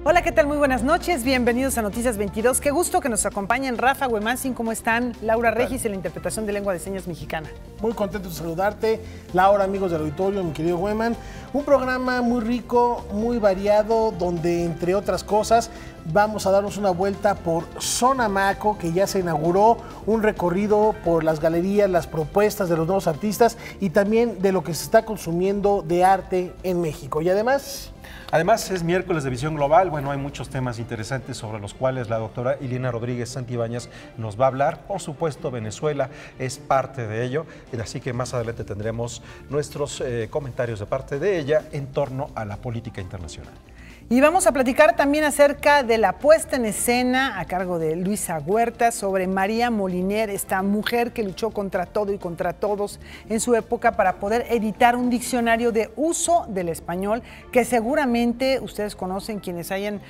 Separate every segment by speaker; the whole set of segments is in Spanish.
Speaker 1: Hola, ¿qué tal? Muy buenas noches, bienvenidos a Noticias 22. Qué gusto que nos acompañen Rafa Güemansin, ¿cómo están? Laura Regis en la interpretación de lengua de señas mexicana.
Speaker 2: Muy contento de saludarte, Laura, amigos del auditorio, mi querido Güeman. Un programa muy rico, muy variado, donde entre otras cosas vamos a darnos una vuelta por Sonamaco, que ya se inauguró, un recorrido por las galerías, las propuestas de los nuevos artistas y también de lo que se está consumiendo de arte en México. Y
Speaker 3: Además, es miércoles de Visión Global. Bueno, hay muchos temas interesantes sobre los cuales la doctora Ileana Rodríguez Santibáñez nos va a hablar. Por supuesto, Venezuela es parte de ello, así que más adelante tendremos nuestros comentarios de parte de ella en torno a la política internacional.
Speaker 1: Y vamos a platicar también acerca de la puesta en escena a cargo de Luisa Huerta sobre María Moliner, esta mujer que luchó contra todo y contra todos en su época para poder editar un diccionario de uso del español que seguramente ustedes conocen, quienes hayan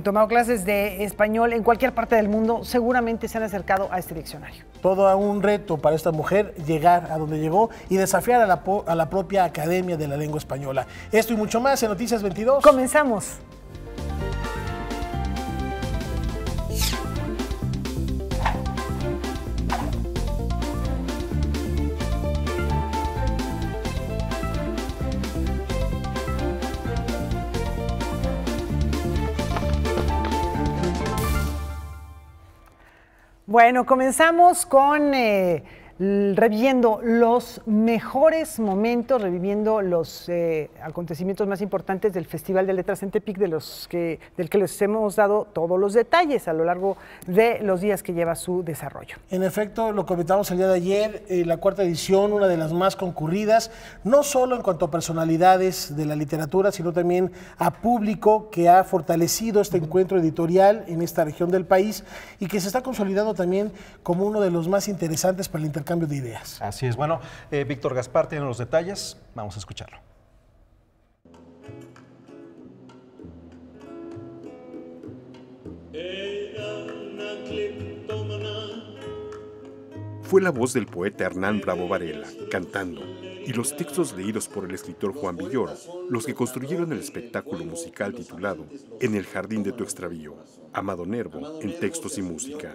Speaker 1: tomado clases de español en cualquier parte del mundo, seguramente se han acercado a este diccionario.
Speaker 2: Todo un reto para esta mujer llegar a donde llegó y desafiar a la propia Academia de la Lengua Española. Esto y mucho más en Noticias 22.
Speaker 1: Comenzamos. Bueno, comenzamos con reviviendo los mejores momentos, reviviendo los acontecimientos más importantes del Festival de Letras en Tepic, del que les hemos dado todos los detalles a lo largo de los días que lleva su desarrollo.
Speaker 2: En efecto, lo comentamos el día de ayer, la cuarta edición, una de las más concurridas, no solo en cuanto a personalidades de la literatura, sino también a público que ha fortalecido este encuentro editorial en esta región del país y que se está consolidando también como uno de los más interesantes para el intercambio de ideas.
Speaker 3: Así es. Bueno, Víctor Gaspar tiene los detalles. Vamos a escucharlo.
Speaker 4: Fue la voz del poeta Hernán Bravo Varela, cantando, y los textos leídos por el escritor Juan Villoro, los que construyeron el espectáculo musical titulado En el jardín de tu extravío, Amado Nervo, en textos y música,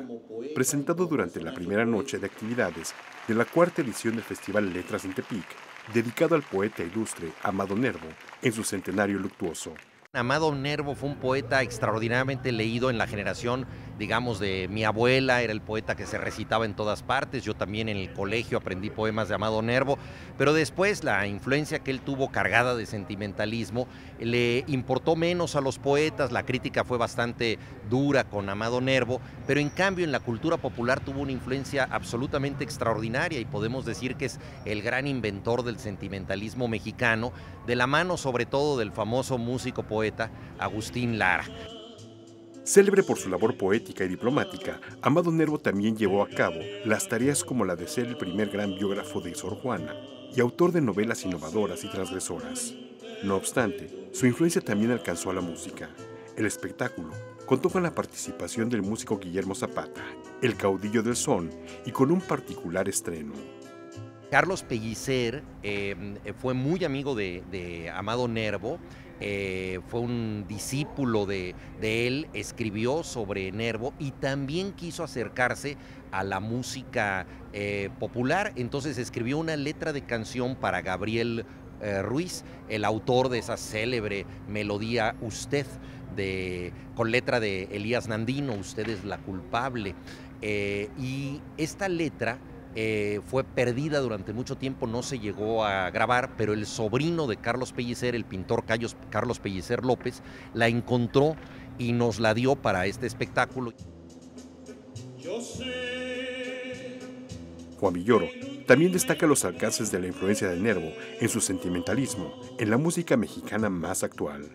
Speaker 4: presentado durante la primera noche de actividades de la cuarta edición del Festival Letras en Tepic, dedicado al poeta ilustre Amado Nervo en su centenario luctuoso.
Speaker 5: Amado Nervo fue un poeta extraordinariamente leído en la generación, digamos, de mi abuela, era el poeta que se recitaba en todas partes, yo también en el colegio aprendí poemas de Amado Nervo, pero después la influencia que él tuvo cargada de sentimentalismo le importó menos a los poetas, la crítica fue bastante dura con Amado Nervo, pero en cambio en la cultura popular tuvo una influencia absolutamente extraordinaria y podemos decir que es el gran inventor del sentimentalismo mexicano, de la mano sobre todo del famoso músico poeta Agustín Lara.
Speaker 4: Célebre por su labor poética y diplomática, Amado Nervo también llevó a cabo las tareas como la de ser el primer gran biógrafo de Sor Juana y autor de novelas innovadoras y transgresoras. No obstante, su influencia también alcanzó a la música. El espectáculo contó con la participación del músico Guillermo Zapata, el caudillo del son, y con un particular estreno.
Speaker 5: Carlos Pellicer fue muy amigo de Amado Nervo, fue un discípulo de él, escribió sobre Nervo y también quiso acercarse a la música popular, entonces escribió una letra de canción para Gabriel Ruiz, el autor de esa célebre melodía Usted, con letra de Elías Nandino, Usted es la culpable, y esta letra fue perdida durante mucho tiempo, no se llegó a grabar, pero el sobrino de Carlos Pellicer, el pintor Carlos Pellicer López, la encontró y nos la dio para este espectáculo.
Speaker 4: Juan Villoro también destaca los alcances de la influencia de Nervo en su sentimentalismo en la música mexicana más actual.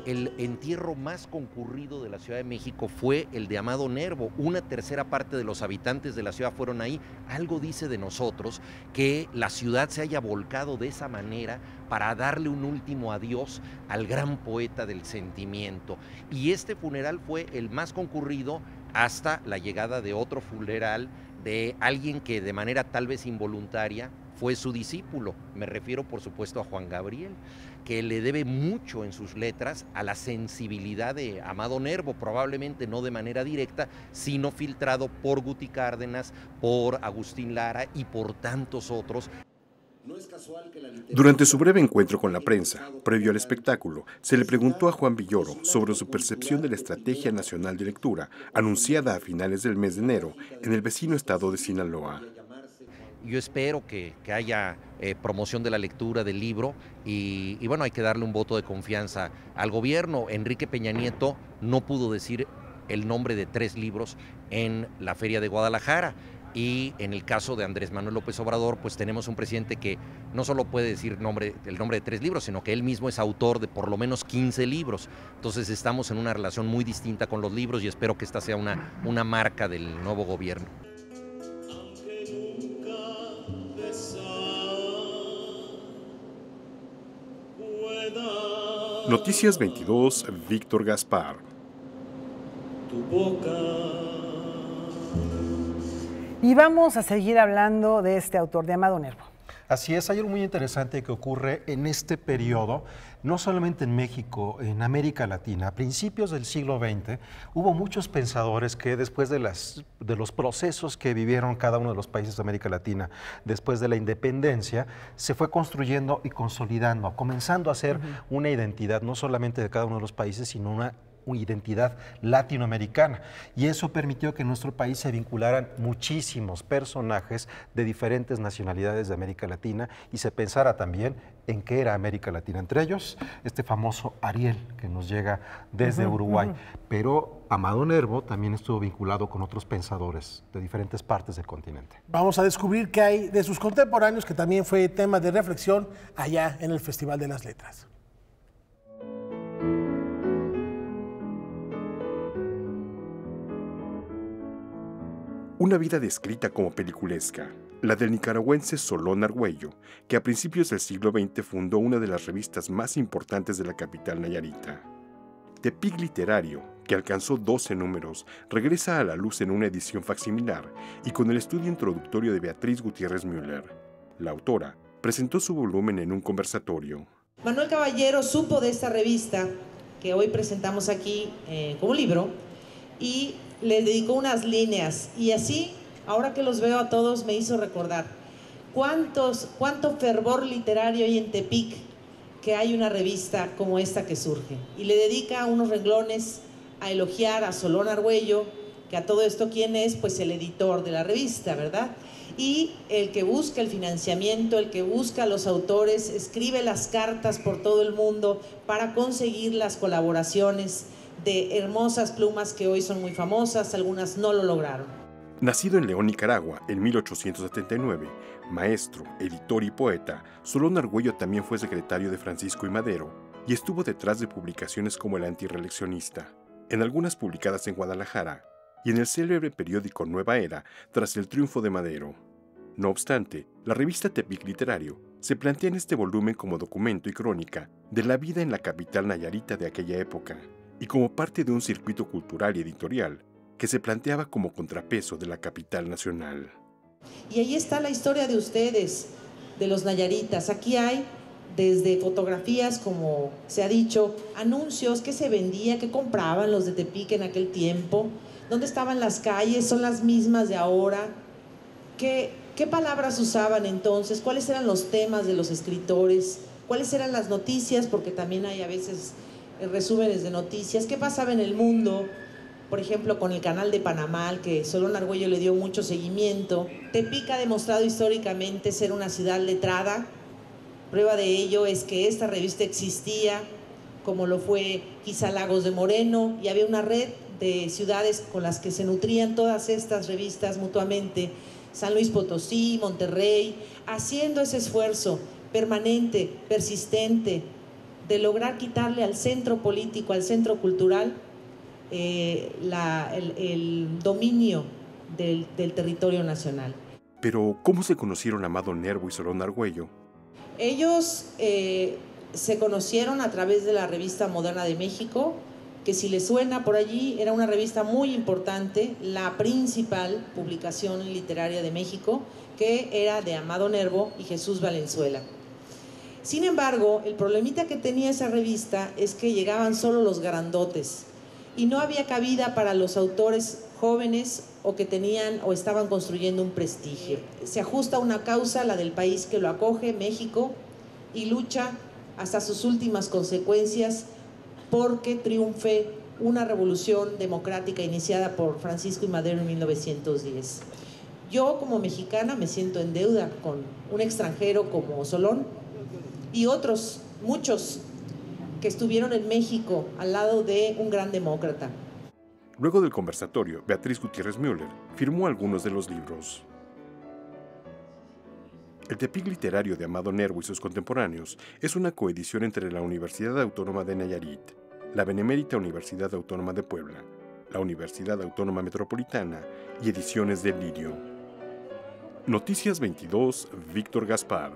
Speaker 5: El entierro más concurrido de la Ciudad de México fue el de Amado Nervo. Una tercera parte de los habitantes de la ciudad fueron ahí. Algo dice de nosotros que la ciudad se haya volcado de esa manera para darle un último adiós al gran poeta del sentimiento. Y este funeral fue el más concurrido hasta la llegada de otro funeral de alguien que de manera tal vez involuntaria fue su discípulo. Me refiero, por supuesto, a Juan Gabriel, que le debe mucho en sus letras a la sensibilidad de Amado Nervo, probablemente no de manera directa, sino filtrado por Guti Cárdenas, por Agustín Lara y por tantos otros.
Speaker 4: Durante su breve encuentro con la prensa, previo al espectáculo, se le preguntó a Juan Villoro sobre su percepción de la Estrategia Nacional de Lectura, anunciada a finales del mes de enero en el vecino estado de Sinaloa.
Speaker 5: Yo espero que haya promoción de la lectura del libro y bueno, hay que darle un voto de confianza al gobierno. Enrique Peña Nieto no pudo decir el nombre de 3 libros en la Feria de Guadalajara. Y en el caso de Andrés Manuel López Obrador, pues tenemos un presidente que no solo puede decir el nombre de 3 libros, sino que él mismo es autor de por lo menos 15 libros. Entonces estamos en una relación muy distinta con los libros y espero que esta sea una marca del nuevo gobierno.
Speaker 4: Noticias 22, Víctor Gaspar.
Speaker 1: Y vamos a seguir hablando de este autor, de Amado Nervo.
Speaker 3: Así es, hay algo muy interesante que ocurre en este periodo, no solamente en México, en América Latina. A principios del siglo XX hubo muchos pensadores que después de los procesos que vivieron cada uno de los países de América Latina, después de la independencia, se fue construyendo y consolidando, comenzando a hacer una identidad no solamente de cada uno de los países, sino una identidad latinoamericana, y eso permitió que en nuestro país se vincularan muchísimos personajes de diferentes nacionalidades de América Latina y se pensara también en qué era América Latina, entre ellos este famoso Ariel que nos llega desde Uruguay, pero Amado Nervo también estuvo vinculado con otros pensadores de diferentes partes del continente.
Speaker 2: Vamos a descubrir qué hay de sus contemporáneos, que también fue tema de reflexión allá en el Festival de las Letras.
Speaker 4: Una vida descrita como peliculesca, la del nicaragüense Solón Argüello, que a principios del siglo XX fundó una de las revistas más importantes de la capital nayarita. Tepic Literario, que alcanzó 12 números, regresa a la luz en una edición facsimilar y con el estudio introductorio de Beatriz Gutiérrez Müller. La autora presentó su volumen en un conversatorio.
Speaker 6: Manuel Caballero supo de esta revista que hoy presentamos aquí como libro y le dedicó unas líneas, y así, ahora que los veo a todos, me hizo recordar cuánto fervor literario hay en Tepic, que hay una revista como esta que surge. Y le dedica unos renglones a elogiar a Solón Argüello, que a todo esto, ¿quién es? Pues el editor de la revista, ¿verdad? Y el que busca el financiamiento, el que busca a los autores, escribe las cartas por todo el mundo para conseguir las colaboraciones de hermosas plumas que hoy son muy famosas, algunas no lo lograron.
Speaker 4: Nacido en León, Nicaragua, en 1879, maestro, editor y poeta, Solón Argüello también fue secretario de Francisco I. Madero y estuvo detrás de publicaciones como El Antirreeleccionista, en algunas publicadas en Guadalajara y en el célebre periódico Nueva Era tras el triunfo de Madero. No obstante, la revista Tepic Literario se plantea en este volumen como documento y crónica de la vida en la capital nayarita de aquella época, y como parte de un circuito cultural y editorial que se planteaba como contrapeso de la capital nacional.
Speaker 6: Y ahí está la historia de ustedes, de los nayaritas. Aquí hay desde fotografías, como se ha dicho, anuncios que se vendía, que compraban los de Tepic en aquel tiempo, dónde estaban las calles, son las mismas de ahora, qué palabras usaban entonces, cuáles eran los temas de los escritores, cuáles eran las noticias, porque también hay a veces resúmenes de noticias, qué pasaba en el mundo, por ejemplo con el canal de Panamá, al que Solón Argüello le dio mucho seguimiento. Tepic ha demostrado históricamente ser una ciudad letrada. Prueba de ello es que esta revista existía, como lo fue quizá Lagos de Moreno, y había una red de ciudades con las que se nutrían todas estas revistas mutuamente, San Luis Potosí, Monterrey, haciendo ese esfuerzo permanente, persistente, de lograr quitarle al centro político, al centro cultural, el dominio del territorio nacional.
Speaker 4: Pero, ¿cómo se conocieron Amado Nervo y Solón Argüello?
Speaker 6: Ellos se conocieron a través de la revista Moderna de México, que si les suena por allí, era una revista muy importante, la principal publicación literaria de México, que era de Amado Nervo y Jesús Valenzuela. Sin embargo, el problemita que tenía esa revista es que llegaban solo los grandotes y no había cabida para los autores jóvenes o que tenían o estaban construyendo un prestigio. Se ajusta a una causa, la del país que lo acoge, México, y lucha hasta sus últimas consecuencias porque triunfe una revolución democrática iniciada por Francisco I. Madero en 1910. Yo como mexicana me siento en deuda con un extranjero como Solón y otros, muchos, que estuvieron en México al lado de un gran demócrata.
Speaker 4: Luego del conversatorio, Beatriz Gutiérrez Müller firmó algunos de los libros. El Tepic literario de Amado Nervo y sus contemporáneos es una coedición entre la Universidad Autónoma de Nayarit, la Benemérita Universidad Autónoma de Puebla, la Universidad Autónoma Metropolitana y Ediciones del Lirio. Noticias 22, Víctor Gaspar.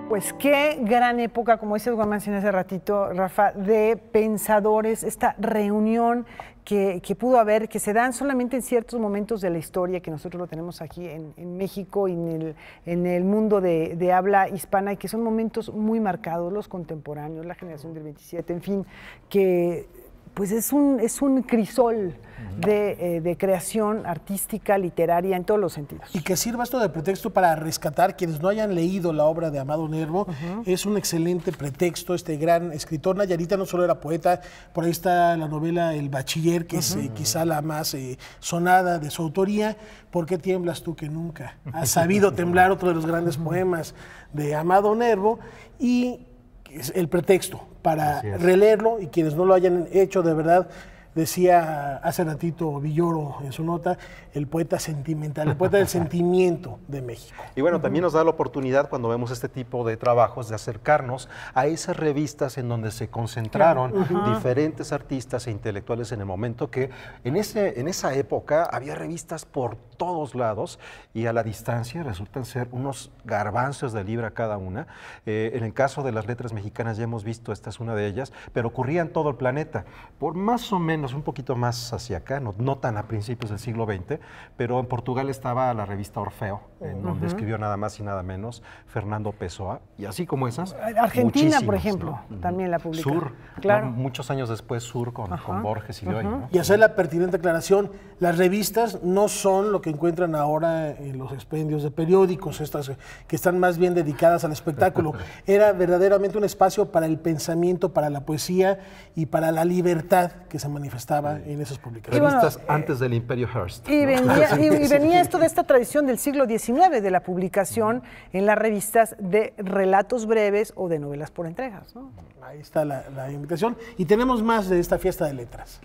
Speaker 1: Pues qué gran época, como dice Juan mencionó hace ratito, Rafa, de pensadores, esta reunión que pudo haber, que se dan solamente en ciertos momentos de la historia, que nosotros lo tenemos aquí en México y en el mundo de habla hispana, y que son momentos muy marcados, los contemporáneos, la generación del 27, en fin, que pues es un crisol de creación artística, literaria, en todos los sentidos.
Speaker 2: Y que sirva esto de pretexto para rescatar quienes no hayan leído la obra de Amado Nervo. Es un excelente pretexto. Este gran escritor nayarita no solo era poeta, por ahí está la novela El Bachiller, que es quizá la más sonada de su autoría. ¿Por qué tiemblas tú que nunca? Has sabido temblar, otro de los grandes poemas de Amado Nervo. Y es el pretexto para releerlo, y quienes no lo hayan hecho, de verdad, decía hace ratito Villoro en su nota, el poeta sentimental, el poeta del sentimiento de México.
Speaker 3: Y bueno, también nos da la oportunidad, cuando vemos este tipo de trabajos, de acercarnos a esas revistas en donde se concentraron diferentes artistas e intelectuales en el momento, que en esa época había revistas por todos lados, y a la distancia resultan ser unos garbanzos de libra cada una. En el caso de las letras mexicanas ya hemos visto, esta es una de ellas, pero ocurría en todo el planeta, por más o menos un poquito más hacia acá, no tan a principios del siglo XX, pero en Portugal estaba la revista Orfeo, en donde escribió nada más y nada menos Fernando Pessoa, y así como esas,
Speaker 1: Argentina, por ejemplo, también la publicó.
Speaker 3: Sur,
Speaker 1: claro.
Speaker 3: Muchos años después, Sur con Borges y Bioy, ¿no?
Speaker 2: Y hacer la pertinente aclaración, las revistas no son lo que encuentran ahora en los expendios de periódicos, estas que están más bien dedicadas al espectáculo. Era verdaderamente un espacio para el pensamiento, para la poesía y para la libertad que se manifestaba en esas publicaciones.
Speaker 3: Revistas antes del Imperio Hearst.
Speaker 1: Y venía esto de esta tradición del siglo XIX, de la publicación en las revistas de relatos breves o de novelas por entregas, ¿no?
Speaker 2: Ahí está la invitación. Y tenemos más de esta fiesta de letras.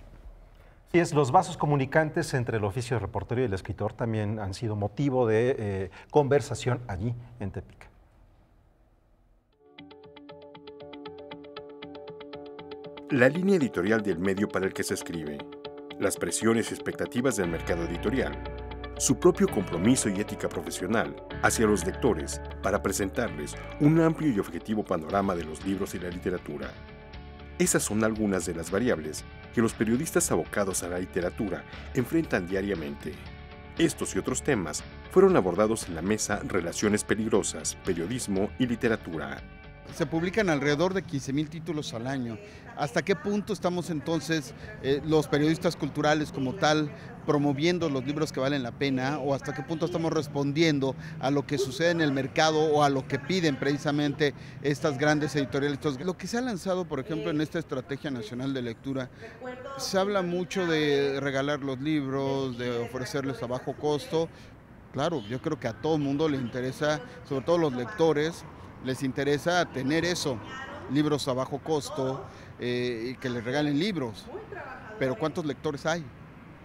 Speaker 3: Sí, los vasos comunicantes entre el oficio de reportero y el escritor también han sido motivo de conversación allí en Tepic.
Speaker 4: La línea editorial del medio para el que se escribe, las presiones y expectativas del mercado editorial, su propio compromiso y ética profesional hacia los lectores para presentarles un amplio y objetivo panorama de los libros y la literatura. Esas son algunas de las variables que los periodistas abocados a la literatura enfrentan diariamente. Estos y otros temas fueron abordados en la mesa Relaciones Peligrosas, Periodismo y Literatura.
Speaker 7: Se publican alrededor de 15,000 títulos al año. ¿Hasta qué punto estamos entonces los periodistas culturales como tal promoviendo los libros que valen la pena, o hasta qué punto estamos respondiendo a lo que sucede en el mercado o a lo que piden precisamente estas grandes editoriales? Entonces, lo que se ha lanzado, por ejemplo, en esta Estrategia Nacional de Lectura, se habla mucho de regalar los libros, de ofrecerles a bajo costo. Claro, yo creo que a todo el mundo le interesa, sobre todo los lectores, les interesa tener eso, libros a bajo costo, y que les regalen libros, pero ¿cuántos lectores hay?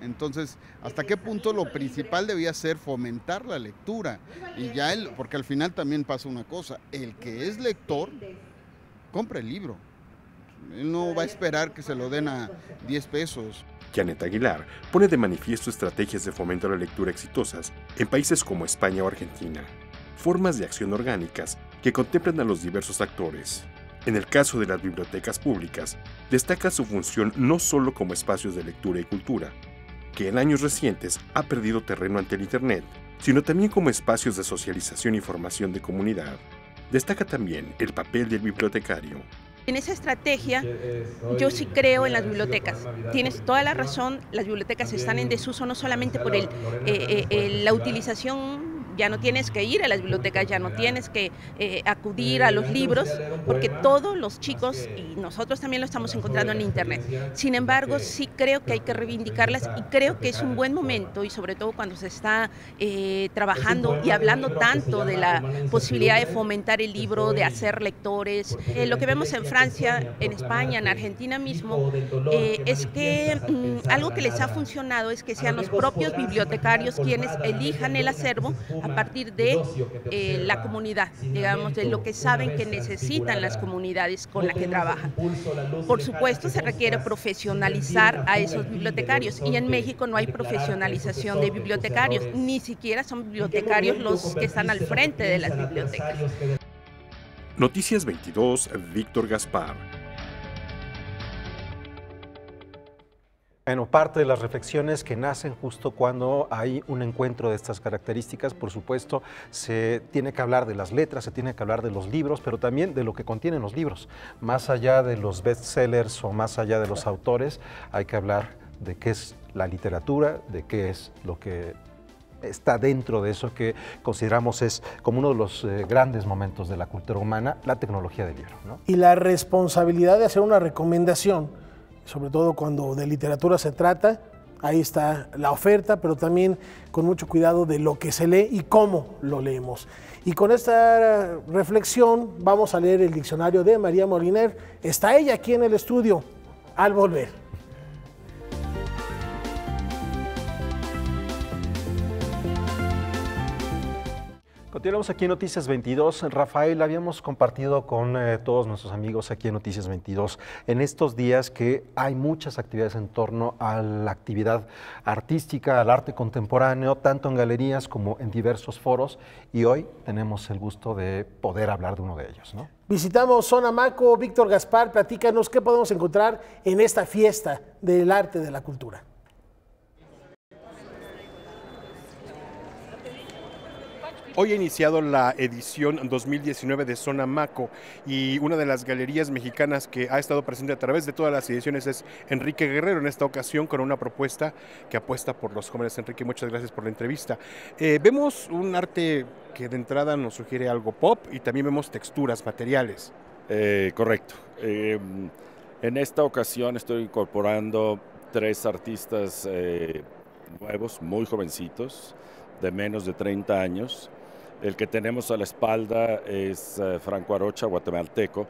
Speaker 7: Entonces, ¿hasta qué punto lo principal debía ser fomentar la lectura? Y ya porque al final también pasa una cosa, el que es lector, compra el libro. Él no va a esperar que se lo den a 10 pesos.
Speaker 4: Janet Aguilar pone de manifiesto estrategias de fomento a la lectura exitosas en países como España o Argentina, formas de acción orgánicas que contemplan a los diversos actores. En el caso de las bibliotecas públicas, destaca su función no solo como espacios de lectura y cultura, que en años recientes ha perdido terreno ante el Internet, sino también como espacios de socialización y formación de comunidad. Destaca también el papel del bibliotecario.
Speaker 8: En esa estrategia yo sí creo en las bibliotecas. Tienes toda la razón, las bibliotecas están en desuso no solamente por la utilización. Ya no tienes que ir a las bibliotecas, ya no tienes que acudir a los libros, porque todos los chicos, y nosotros también lo estamos encontrando en Internet. Sin embargo, sí creo que hay que reivindicarlas y creo que es un buen momento, y sobre todo cuando se está trabajando y hablando tanto de la posibilidad de fomentar el libro, de hacer lectores. Lo que vemos en Francia, en España, en Argentina mismo, es que algo que les ha funcionado es que sean los propios bibliotecarios quienes elijan el acervo a partir de la comunidad, digamos, de lo que saben que necesitan las comunidades con las que trabajan. Por supuesto, se requiere profesionalizar a esos bibliotecarios, y en México no hay profesionalización de bibliotecarios, ni siquiera son bibliotecarios los que están al frente de las bibliotecas.
Speaker 4: Noticias 22, Víctor Gaspar.
Speaker 3: Bueno, parte de las reflexiones que nacen justo cuando hay un encuentro de estas características, por supuesto, se tiene que hablar de las letras, se tiene que hablar de los libros, pero también de lo que contienen los libros. Más allá de los bestsellers o más allá de los autores, hay que hablar de qué es la literatura, de qué es lo que está dentro de eso que consideramos es como uno de los grandes momentos de la cultura humana, la tecnología del libro, ¿no?
Speaker 2: Y la responsabilidad de hacer una recomendación, sobre todo cuando de literatura se trata, ahí está la oferta, pero también con mucho cuidado de lo que se lee y cómo lo leemos. Y con esta reflexión vamos a leer el diccionario de María Moliner. Está ella aquí en el estudio al volver.
Speaker 3: Continuamos aquí en Noticias 22. Rafael, habíamos compartido con todos nuestros amigos aquí en Noticias 22 en estos días que hay muchas actividades en torno a la actividad artística, al arte contemporáneo, tanto en galerías como en diversos foros, y hoy tenemos el gusto de poder hablar de uno de ellos, ¿no?
Speaker 2: Visitamos Sonamaco. Víctor Gaspar, platícanos qué podemos encontrar en esta fiesta del arte, de la cultura.
Speaker 4: Hoy ha iniciado la edición 2019 de Sonamaco, y una de las galerías mexicanas que ha estado presente a través de todas las ediciones es Enrique Guerrero, en esta ocasión con una propuesta que apuesta por los jóvenes. Enrique, muchas gracias por la entrevista. Vemos un arte que de entrada nos sugiere algo pop, y también vemos texturas, materiales.
Speaker 9: Correcto. En esta ocasión estoy incorporando 3 artistas nuevos, muy jovencitos, de menos de 30 años. El que tenemos a la espalda es Franco Arocha, guatemalteco,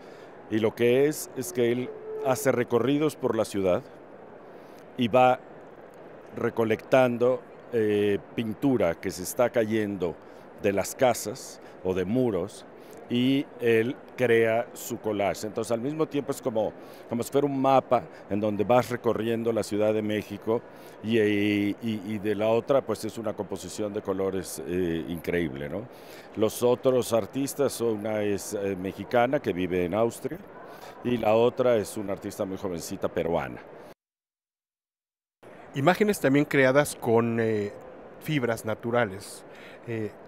Speaker 9: y lo que es que él hace recorridos por la ciudad y va recolectando pintura que se está cayendo de las casas o de muros, y él crea su collage. Entonces, al mismo tiempo es como si fuera un mapa en donde vas recorriendo la Ciudad de México, y de la otra pues es una composición de colores increíble, ¿no? Los otros artistas, una es mexicana que vive en Austria, y la otra es una artista muy jovencita peruana.
Speaker 4: Imágenes también creadas con fibras naturales.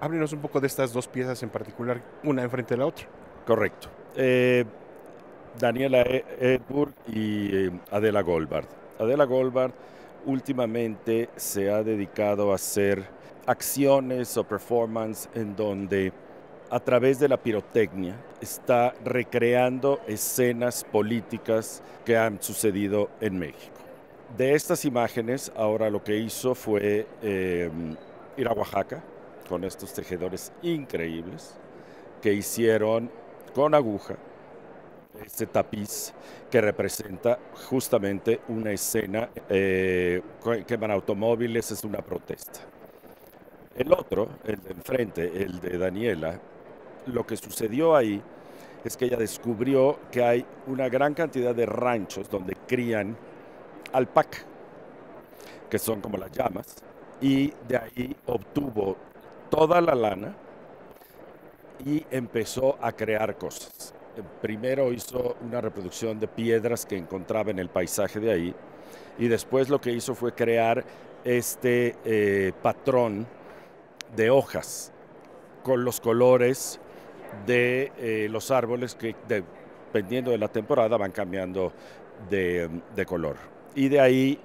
Speaker 4: Háblenos un poco de estas 2 piezas en particular, una enfrente de la otra.
Speaker 9: Correcto. Daniela Edburg y Adela Goldbard. Adela Goldbard últimamente se ha dedicado a hacer acciones o performance en donde a través de la pirotecnia está recreando escenas políticas que han sucedido en México. De estas imágenes, ahora lo que hizo fue ir a Oaxaca con estos tejedores increíbles que hicieron con aguja este tapiz que representa justamente una escena, queman automóviles, es una protesta. El otro, el de enfrente, el de Daniela, lo que sucedió ahí es que ella descubrió que hay una gran cantidad de ranchos donde crían alpaca, que son como las llamas, y de ahí obtuvo toda la lana y empezó a crear cosas. Primero hizo una reproducción de piedras que encontraba en el paisaje de ahí, y después lo que hizo fue crear este patrón de hojas con los colores de los árboles que dependiendo de la temporada van cambiando de color. Y de ahí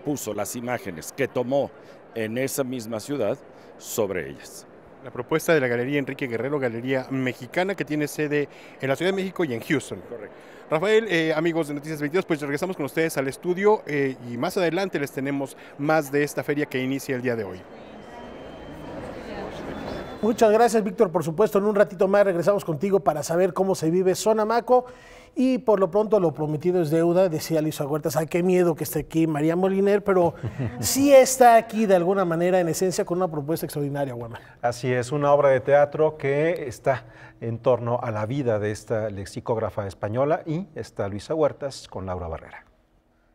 Speaker 9: puso las imágenes que tomó en esa misma ciudad sobre ellas.
Speaker 10: La propuesta de la Galería Enrique Guerrero, galería mexicana que tiene sede en la Ciudad de México y en Houston.
Speaker 9: Correcto.
Speaker 10: Rafael, amigos de Noticias 22, pues regresamos con ustedes al estudio y más adelante les tenemos más de esta feria que inicia el día de hoy.
Speaker 2: Muchas gracias, Víctor. Por supuesto, en un ratito más regresamos contigo para saber cómo se vive Sonamaco. Y por lo pronto, lo prometido es deuda, decía Luisa Huertas. Ay, qué miedo que esté aquí María Moliner, pero sí está aquí de alguna manera, en esencia, con una propuesta extraordinaria, Guama.
Speaker 3: Así es, una obra de teatro que está en torno a la vida de esta lexicógrafa española, y está Luisa Huertas con Laura Barrera.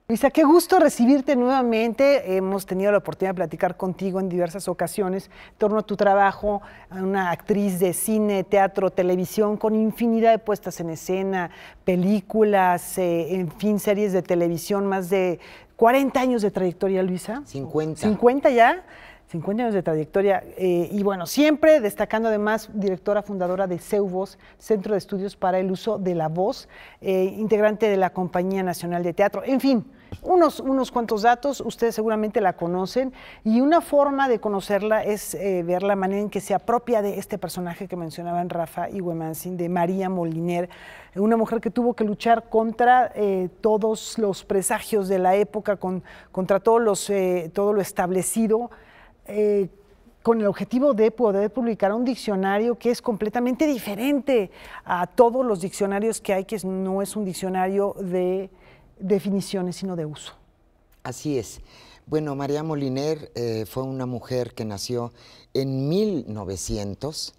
Speaker 1: Luisa, qué gusto recibirte nuevamente. Hemos tenido la oportunidad de platicar contigo en diversas ocasiones en torno a tu trabajo, una actriz de cine, teatro, televisión, con infinidad de puestas en escena, películas, en fin, series de televisión, más de 40 años de trayectoria, Luisa.
Speaker 11: 50.
Speaker 1: ¿50 ya? 50 años de trayectoria y bueno, siempre destacando además directora fundadora de CEUVOZ, Centro de Estudios para el Uso de la Voz, integrante de la Compañía Nacional de Teatro, en fin, unos cuantos datos, ustedes seguramente la conocen y una forma de conocerla es ver la manera en que se apropia de este personaje que mencionaban Rafa y Huemanzin, de María Moliner, una mujer que tuvo que luchar contra todos los presagios de la época, contra todo lo establecido, con el objetivo de poder publicar un diccionario que es completamente diferente a todos los diccionarios que hay, que no es un diccionario de definiciones, sino de uso.
Speaker 11: Así es. Bueno, María Moliner fue una mujer que nació en 1900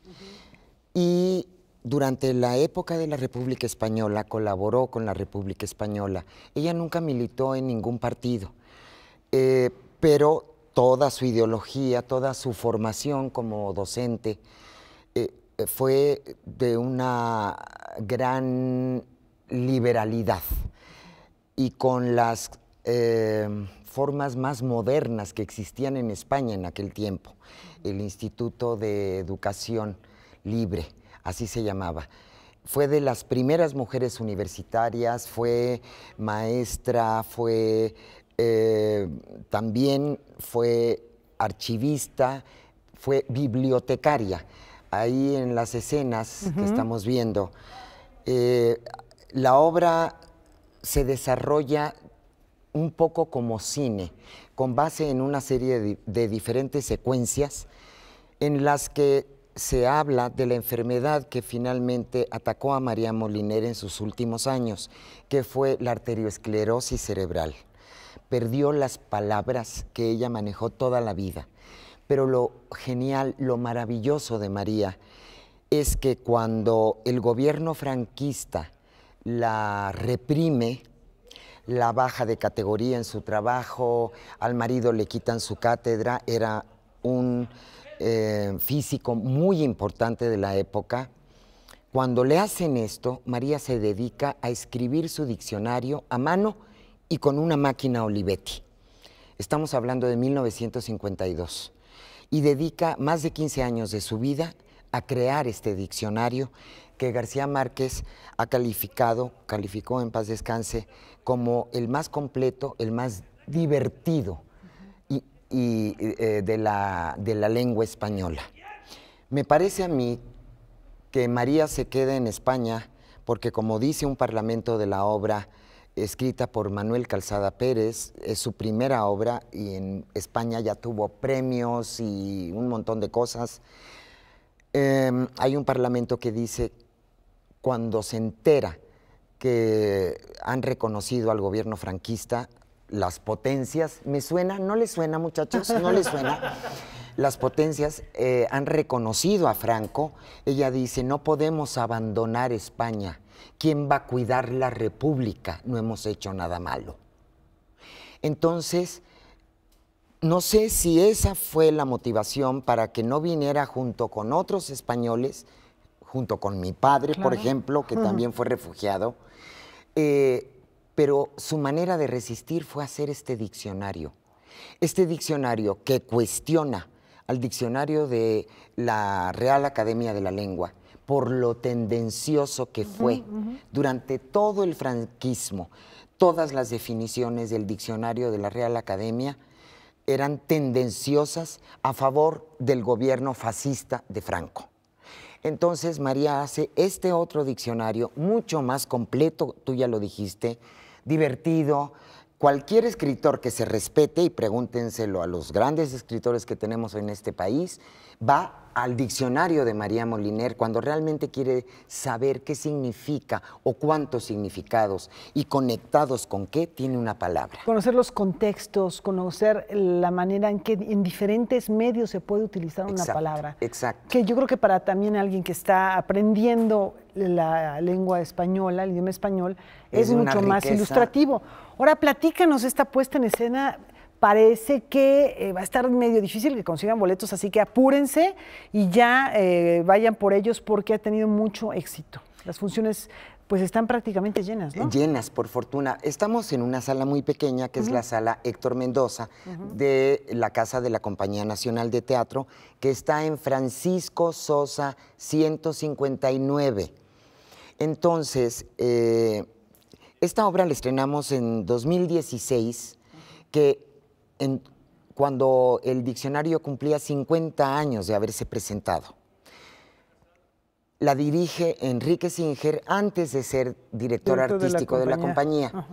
Speaker 11: y durante la época de la República Española colaboró con la República Española. Ella nunca militó en ningún partido, pero toda su ideología, toda su formación como docente fue de una gran liberalidad y con las formas más modernas que existían en España en aquel tiempo. El Instituto de Educación Libre, así se llamaba. Fue de las primeras mujeres universitarias, fue maestra, también fue archivista, fue bibliotecaria. Ahí en las escenas que estamos viendo, la obra se desarrolla un poco como cine, con base en una serie de diferentes secuencias en las que se habla de la enfermedad que finalmente atacó a María Moliner en sus últimos años, que fue la arteriosclerosis cerebral. Perdió las palabras que ella manejó toda la vida. Pero lo genial, lo maravilloso de María es que cuando el gobierno franquista la reprime, la baja de categoría en su trabajo, al marido le quitan su cátedra, era un físico muy importante de la época. Cuando le hacen esto, María se dedica a escribir su diccionario a mano y con una máquina Olivetti. Estamos hablando de 1952. Y dedica más de 15 años de su vida a crear este diccionario que García Márquez ha calificó en paz descanse, como el más completo, el más divertido de la lengua española. Me parece a mí que María se queda en España porque, como dice un parlamento de la obra, escrita por Manuel Calzada Pérez, es su primera obra y en España ya tuvo premios y un montón de cosas. Hay un parlamento que dice, cuando se entera que han reconocido al gobierno franquista, las potencias, ¿me suena? ¿No les suena, muchachos? ¿No les suena? Las potencias han reconocido a Franco. Ella dice, no podemos abandonar España. ¿Quién va a cuidar la República? No hemos hecho nada malo. Entonces, no sé si esa fue la motivación para que no viniera junto con otros españoles, junto con mi padre, por ejemplo, que también fue refugiado, pero su manera de resistir fue hacer este diccionario. Este diccionario que cuestiona al diccionario de la Real Academia de la Lengua por lo tendencioso que fue durante todo el franquismo. Todas las definiciones del diccionario de la Real Academia eran tendenciosas a favor del gobierno fascista de Franco. Entonces María hace este otro diccionario mucho más completo, tú ya lo dijiste, divertido. Cualquier escritor que se respete, y pregúntenselo a los grandes escritores que tenemos en este país, va al diccionario de María Moliner cuando realmente quiere saber qué significa o cuántos significados y conectados con qué tiene una palabra.
Speaker 1: Conocer los contextos, conocer la manera en que en diferentes medios se puede utilizar una palabra.
Speaker 11: Exacto.
Speaker 1: Que yo creo que para también alguien que está aprendiendo la lengua española, el idioma español, es mucho más ilustrativo. Ahora, platícanos esta puesta en escena. Parece que va a estar medio difícil que consigan boletos, así que apúrense y ya vayan por ellos porque ha tenido mucho éxito. Las funciones pues están prácticamente llenas, ¿no?
Speaker 11: Llenas, por fortuna. Estamos en una sala muy pequeña, que es la sala Héctor Mendoza, de la Casa de la Compañía Nacional de Teatro, que está en Francisco Sosa 159. Entonces, esta obra la estrenamos en 2016, cuando el diccionario cumplía 50 años de haberse presentado. La dirige Enrique Singer antes de ser director artístico de la compañía.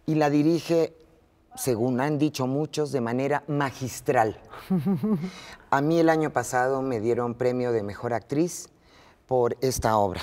Speaker 11: Y la dirige, según han dicho muchos, de manera magistral. A mí el año pasado me dieron premio de Mejor Actriz por esta obra.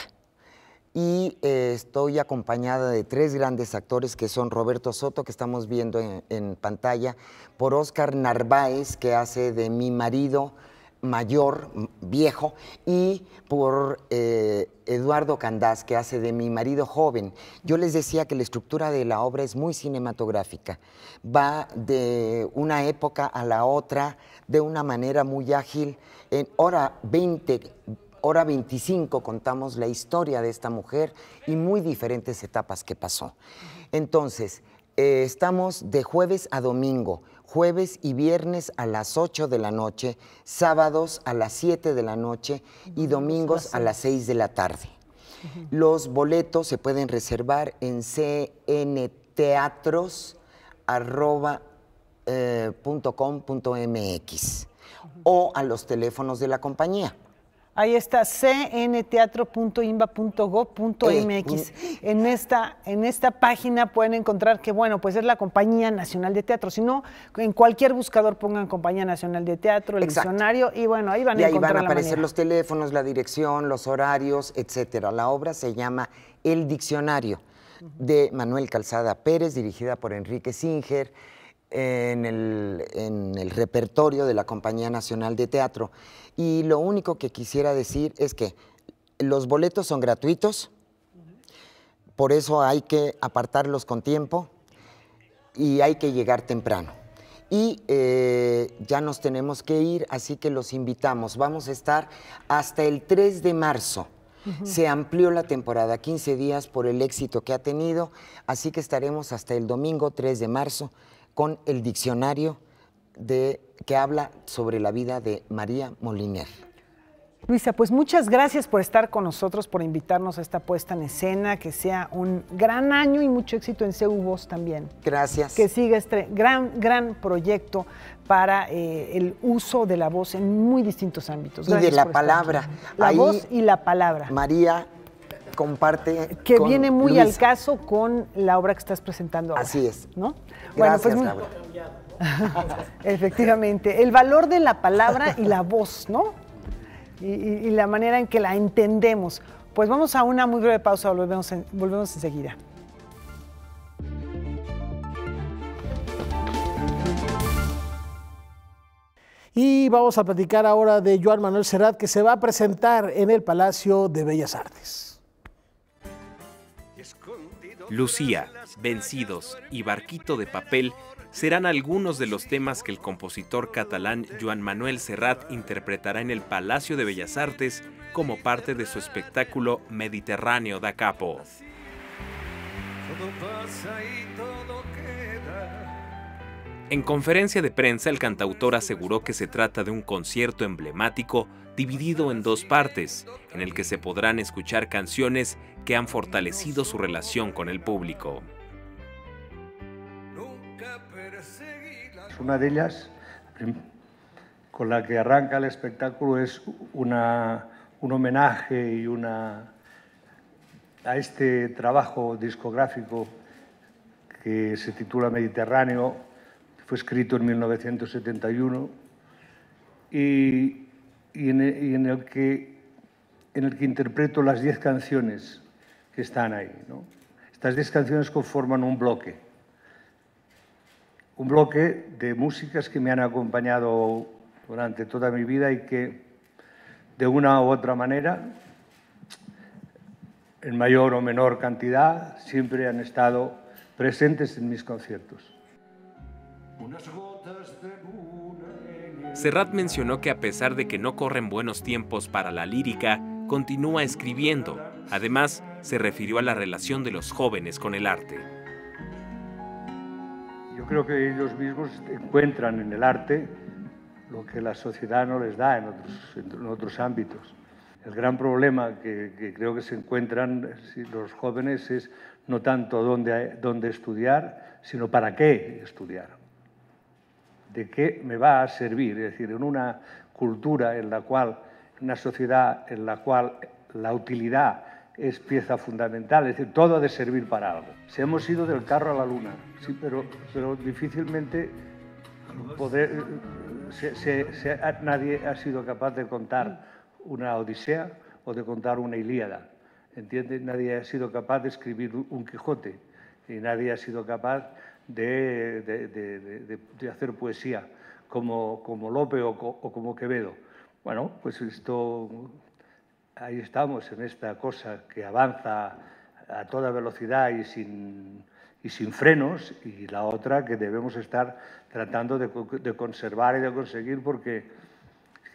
Speaker 11: Y estoy acompañada de 3 grandes actores que son Roberto Soto, que estamos viendo en pantalla, por Óscar Narváez, que hace de mi marido mayor, viejo, y por Eduardo Candás, que hace de mi marido joven. Yo les decía que la estructura de la obra es muy cinematográfica. Va de una época a la otra de una manera muy ágil. En hora 25 contamos la historia de esta mujer y muy diferentes etapas que pasó. Entonces, estamos de jueves a domingo, jueves y viernes a las 8 de la noche, sábados a las 7 de la noche y domingos a las 6 de la tarde. Los boletos se pueden reservar en cnteatros.com.mx o a los teléfonos de la compañía.
Speaker 1: Ahí está, cnteatro.inba.gov.mx. En esta página pueden encontrar que, bueno, pues es la Compañía Nacional de Teatro. Si no, en cualquier buscador pongan Compañía Nacional de Teatro, el diccionario, y bueno, ahí van a encontrar la manera. Y ahí van a aparecer
Speaker 11: los teléfonos, la dirección, los horarios, etcétera. La obra se llama El Diccionario, de Manuel Calzada Pérez, dirigida por Enrique Singer, en el repertorio de la Compañía Nacional de Teatro. Y lo único que quisiera decir es que los boletos son gratuitos, por eso hay que apartarlos con tiempo y hay que llegar temprano. Y ya nos tenemos que ir, así que los invitamos. Vamos a estar hasta el 3 de marzo. Se amplió la temporada 15 días por el éxito que ha tenido, así que estaremos hasta el domingo 3 de marzo con el diccionario que habla sobre la vida de María Moliner.
Speaker 1: Luisa, pues muchas gracias por estar con nosotros, por invitarnos a esta puesta en escena, que sea un gran año y mucho éxito en CU Voz también.
Speaker 11: Gracias.
Speaker 1: Que siga este gran proyecto para el uso de la voz en muy distintos ámbitos.
Speaker 11: Gracias. Y de la palabra.
Speaker 1: La voz y la palabra.
Speaker 11: María comparte
Speaker 1: que viene muy Luisa al caso con la obra que estás presentando ahora.
Speaker 11: Así es.
Speaker 1: ¿No?
Speaker 11: Gracias,
Speaker 1: bueno, pues, efectivamente, el valor de la palabra y la voz, ¿no? Y la manera en que la entendemos. Pues vamos a una muy breve pausa, volvemos enseguida.
Speaker 2: Y vamos a platicar ahora de Joan Manuel Serrat, que se va a presentar en el Palacio de Bellas Artes.
Speaker 12: Lucía, Vencidos y Barquito de Papel serán algunos de los temas que el compositor catalán Joan Manuel Serrat interpretará en el Palacio de Bellas Artes como parte de su espectáculo Mediterráneo da Capo. En conferencia de prensa, el cantautor aseguró que se trata de un concierto emblemático dividido en dos partes, en el que se podrán escuchar canciones que han fortalecido su relación con el público.
Speaker 13: Una de ellas, con la que arranca el espectáculo, es un homenaje a este trabajo discográfico que se titula Mediterráneo, que fue escrito en 1971 y en el que interpreto las 10 canciones que están ahí, ¿no? Estas 10 canciones conforman un bloque de músicas que me han acompañado durante toda mi vida y que, de una u otra manera, en mayor o menor cantidad, siempre han estado presentes en mis conciertos.
Speaker 12: Serrat mencionó que a pesar de que no corren buenos tiempos para la lírica, continúa escribiendo. Además, se refirió a la relación de los jóvenes con el arte.
Speaker 13: Yo creo que ellos mismos encuentran en el arte lo que la sociedad no les da en otros ámbitos. El gran problema que creo que se encuentran los jóvenes es no tanto dónde estudiar, sino para qué estudiar. ¿De qué me va a servir? Es decir, en una cultura en una sociedad en la cual la utilidad es pieza fundamental, es decir, todo ha de servir para algo. Si hemos ido del carro a la luna, sí, pero difícilmente nadie ha sido capaz de contar una Odisea o de contar una Ilíada, ¿entiendes? Nadie ha sido capaz de escribir un Quijote y nadie ha sido capaz de hacer poesía como Lope o como Quevedo. Bueno, pues ahí estamos en esta cosa que avanza a toda velocidad y sin frenos, y la otra que debemos estar tratando de conservar y de conseguir, porque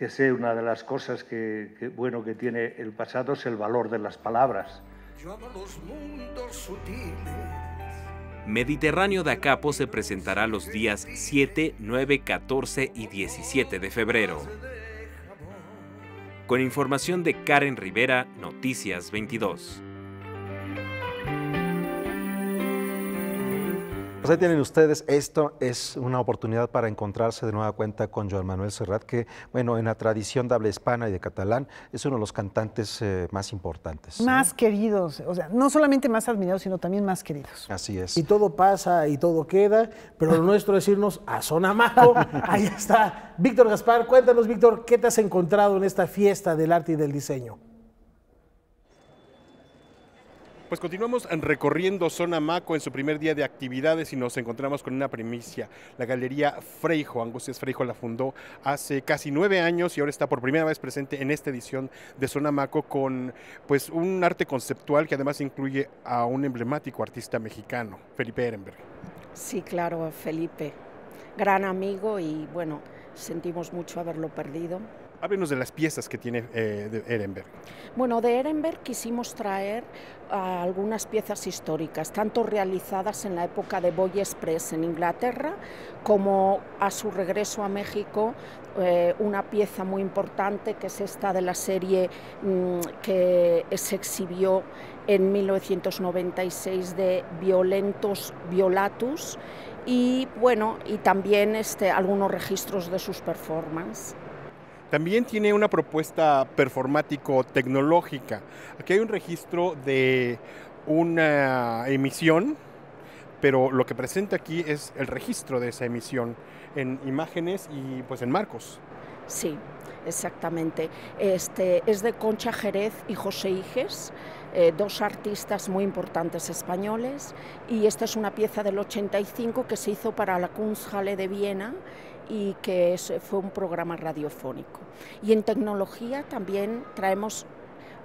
Speaker 13: sé una de las cosas que tiene el pasado es el valor de las palabras.
Speaker 12: Mediterráneo da Capo se presentará los días 7, 9, 14 y 17 de febrero. Con información de Karen Rivera, Noticias 22.
Speaker 3: Pues ahí tienen ustedes, esto es una oportunidad para encontrarse de nueva cuenta con Joan Manuel Serrat, que, bueno, en la tradición de habla hispana y de catalán, es uno de los cantantes más importantes.
Speaker 1: Más queridos, o sea, no solamente más admirados, sino también más queridos.
Speaker 3: Así es.
Speaker 2: Y todo pasa y todo queda, pero lo nuestro es irnos a Sonamaco. Ahí está Víctor Gaspar. Cuéntanos, Víctor, ¿qué te has encontrado en esta fiesta del arte y del diseño?
Speaker 10: Pues continuamos recorriendo Sonamaco en su primer día de actividades y nos encontramos con una primicia. La Galería Freixo, Angustias Freixo la fundó hace casi 9 años y ahora está por primera vez presente en esta edición de Sonamaco con pues un arte conceptual que además incluye a un emblemático artista mexicano, Felipe Ehrenberg.
Speaker 14: Sí, claro, Felipe, gran amigo y bueno, sentimos mucho haberlo perdido.
Speaker 10: Háblenos de las piezas que tiene de Ehrenberg.
Speaker 14: Bueno, de Ehrenberg quisimos traer algunas piezas históricas, tanto realizadas en la época de Boy Express en Inglaterra, como a su regreso a México, una pieza muy importante que es esta de la serie que se exhibió en 1996 de Violentos Violatus, y bueno, y también algunos registros de sus performances.
Speaker 10: También tiene una propuesta performático-tecnológica. Aquí hay un registro de una emisión, pero lo que presenta aquí es el registro de esa emisión en imágenes y pues en marcos.
Speaker 14: Sí, exactamente. Es de Concha Jerez y José Iges, dos artistas muy importantes españoles, y esta es una pieza del 85 que se hizo para la Kunsthalle de Viena y que fue un programa radiofónico. Y en tecnología también traemos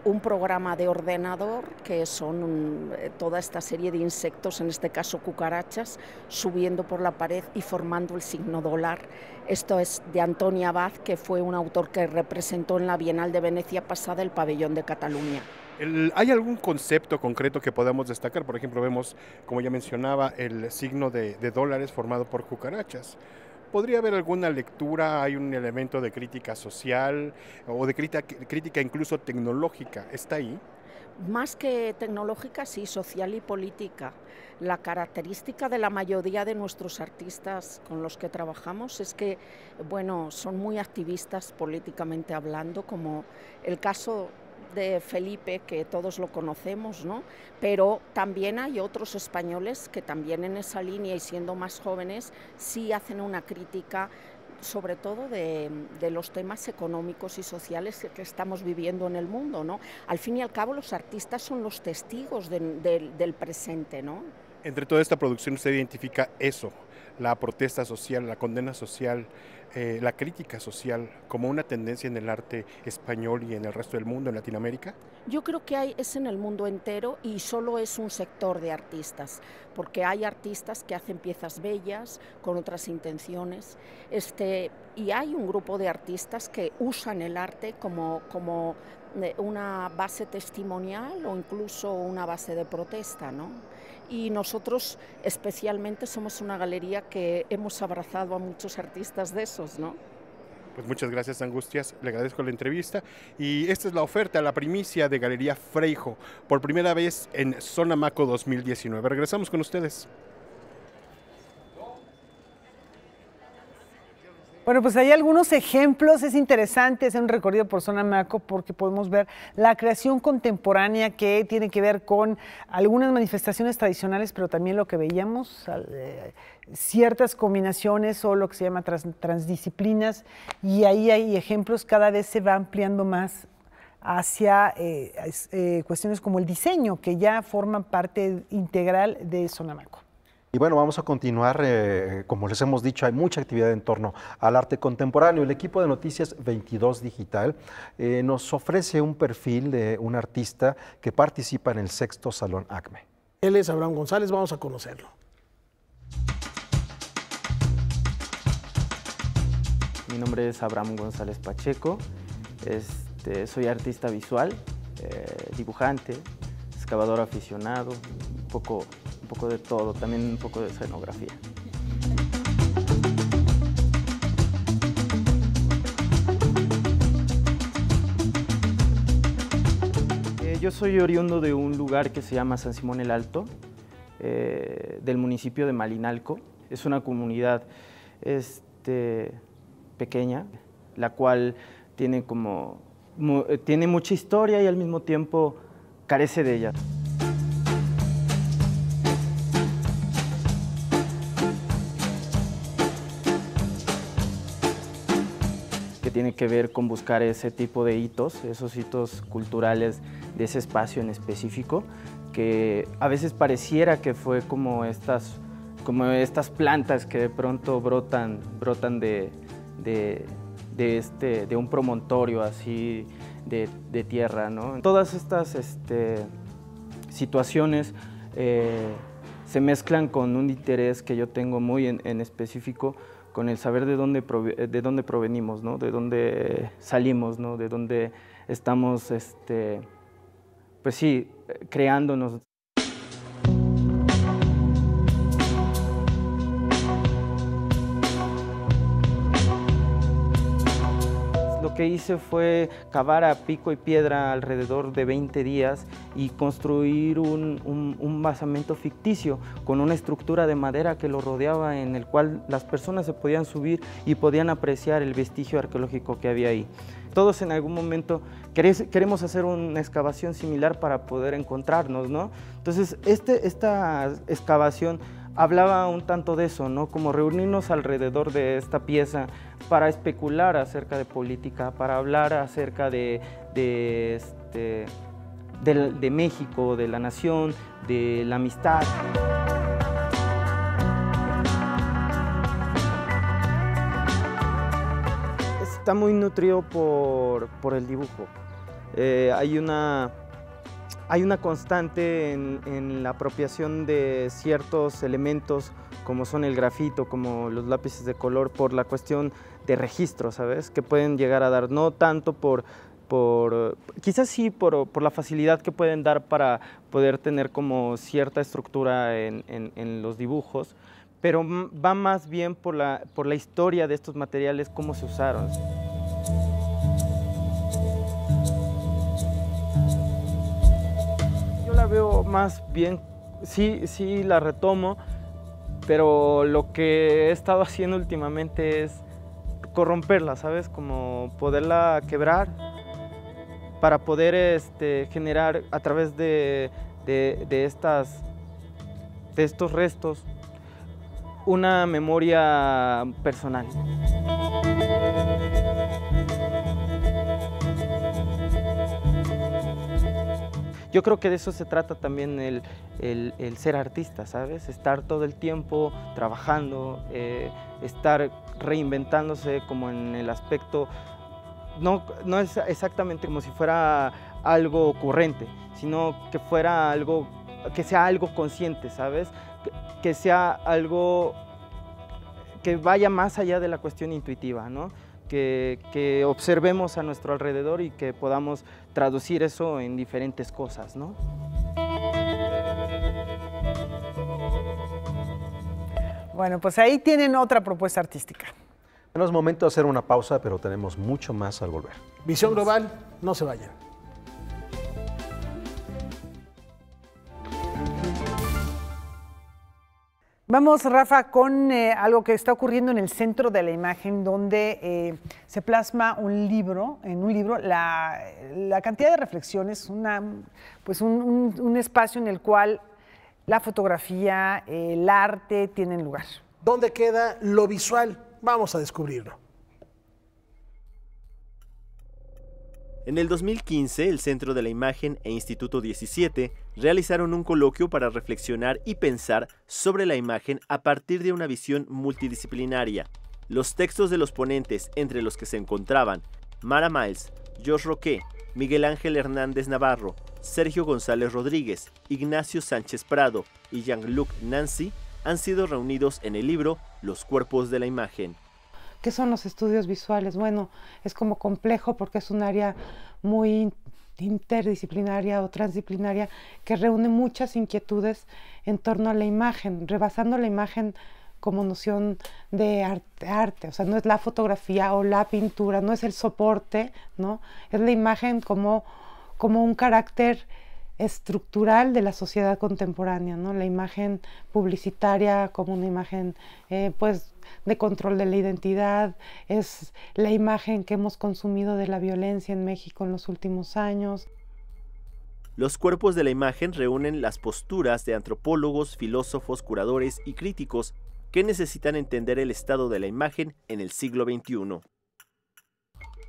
Speaker 14: un programa de ordenador que son toda esta serie de insectos, en este caso cucarachas, subiendo por la pared y formando el signo dólar. Esto es de Antoni Abad, que fue un autor que representó en la Bienal de Venecia pasada el pabellón de Cataluña.
Speaker 10: ¿Hay algún concepto concreto que podamos destacar? Por ejemplo, vemos, como ya mencionaba, el signo de dólares formado por cucarachas. ¿Podría haber alguna lectura? ¿Hay un elemento de crítica social o de crítica incluso tecnológica? ¿Está ahí?
Speaker 14: Más que tecnológica, sí, social y política. La característica de la mayoría de nuestros artistas con los que trabajamos es que, bueno, son muy activistas políticamente hablando, como el caso de Felipe, que todos lo conocemos, ¿no? Pero también hay otros españoles que también en esa línea y siendo más jóvenes sí hacen una crítica sobre todo de los temas económicos y sociales que estamos viviendo en el mundo, ¿no? Al fin y al cabo los artistas son los testigos del presente, ¿no?
Speaker 10: Entre toda esta producción usted identifica eso, la protesta social, la condena social, la crítica social como una tendencia en el arte español y en el resto del mundo, en Latinoamérica?
Speaker 14: Yo creo que es en el mundo entero y solo es un sector de artistas, porque hay artistas que hacen piezas bellas con otras intenciones, y hay un grupo de artistas que usan el arte como una base testimonial o incluso una base de protesta, ¿no? Y nosotros especialmente somos una galería que hemos abrazado a muchos artistas de esos, ¿no?
Speaker 10: Pues muchas gracias, Angustias, le agradezco la entrevista y esta es la oferta, la primicia de Galería Freixo, por primera vez en Zona Maco 2019. Regresamos con ustedes.
Speaker 1: Bueno, pues hay algunos ejemplos, es interesante hacer un recorrido por Zona Maco porque podemos ver la creación contemporánea que tiene que ver con algunas manifestaciones tradicionales, pero también lo que veíamos, ciertas combinaciones o lo que se llama transdisciplinas, y ahí hay ejemplos, cada vez se va ampliando más hacia cuestiones como el diseño, que ya forman parte integral de Zona Maco.
Speaker 3: Y bueno, vamos a continuar, como les hemos dicho, hay mucha actividad en torno al arte contemporáneo. El equipo de Noticias 22 Digital nos ofrece un perfil de un artista que participa en el 6º Salón ACME.
Speaker 2: Él es Abraham González, vamos a conocerlo.
Speaker 15: Mi nombre es Abraham González Pacheco, soy artista visual, dibujante, excavador aficionado, un poco de todo, también un poco de escenografía. Yo soy oriundo de un lugar que se llama San Simón el Alto, del municipio de Malinalco. Es una comunidad pequeña, la cual tiene mucha historia y al mismo tiempo carece de ella. Que tiene que ver con buscar ese tipo de hitos, esos hitos culturales de ese espacio en específico, que a veces pareciera que fue como estas plantas que de pronto brotan de un promontorio así de tierra, ¿no? Todas estas situaciones se mezclan con un interés que yo tengo muy en específico, con el saber de dónde provenimos, ¿no? De dónde salimos, ¿no? De dónde estamos, pues sí, creándonos. Lo que hice fue cavar a pico y piedra alrededor de 20 días y construir un basamento ficticio con una estructura de madera que lo rodeaba, en el cual las personas se podían subir y podían apreciar el vestigio arqueológico que había ahí. Todos en algún momento queremos hacer una excavación similar para poder encontrarnos, ¿no? Entonces, esta excavación hablaba un tanto de eso, ¿no? Como reunirnos alrededor de esta pieza para especular acerca de política, para hablar acerca de México, de la nación, de la amistad. Está muy nutrido por el dibujo. Hay una constante en la apropiación de ciertos elementos, como son el grafito, como los lápices de color, por la cuestión de registro, ¿sabes? Que pueden llegar a dar, no tanto por quizás sí por la facilidad que pueden dar para poder tener como cierta estructura en los dibujos, pero va más bien por la historia de estos materiales, cómo se usaron. Yo la veo más bien, sí la retomo, pero lo que he estado haciendo últimamente es corromperla, ¿sabes? Como poderla quebrar para poder generar a través de estos restos una memoria personal. Yo creo que de eso se trata también el ser artista, ¿sabes? Estar todo el tiempo trabajando, estar reinventándose como en el aspecto, no es exactamente como si fuera algo ocurrente, sino que fuera algo, que sea algo consciente, ¿sabes? Que sea algo que vaya más allá de la cuestión intuitiva, ¿no? Que observemos a nuestro alrededor y que podamos traducir eso en diferentes cosas, ¿no?
Speaker 1: Bueno, pues ahí tienen otra propuesta artística.
Speaker 3: No es momento de hacer una pausa, pero tenemos mucho más al volver.
Speaker 2: Visión Global, no se vayan.
Speaker 1: Vamos, Rafa, con algo que está ocurriendo en el centro de la imagen, donde se plasma un libro, la cantidad de reflexiones, un espacio en el cual la fotografía, el arte tienen lugar.
Speaker 2: ¿Dónde queda lo visual? Vamos a descubrirlo.
Speaker 16: En el 2015, el Centro de la Imagen e Instituto 17 realizaron un coloquio para reflexionar y pensar sobre la imagen a partir de una visión multidisciplinaria. Los textos de los ponentes, entre los que se encontraban Mara Miles, Josh Roque, Miguel Ángel Hernández Navarro, Sergio González Rodríguez, Ignacio Sánchez Prado y Jean-Luc Nancy, han sido reunidos en el libro Los cuerpos de la imagen.
Speaker 17: ¿Qué son los estudios visuales? Bueno, es como complejo porque es un área muy interdisciplinaria o transdisciplinaria que reúne muchas inquietudes en torno a la imagen, rebasando la imagen como noción de arte. O sea, no es la fotografía o la pintura, no es el soporte, ¿no? Es la imagen como un carácter estructural de la sociedad contemporánea, ¿no? La imagen publicitaria como una imagen pues de control de la identidad, es la imagen que hemos consumido de la violencia en México en los últimos años.
Speaker 16: Los cuerpos de la imagen reúnen las posturas de antropólogos, filósofos, curadores y críticos que necesitan entender el estado de la imagen en el siglo XXI.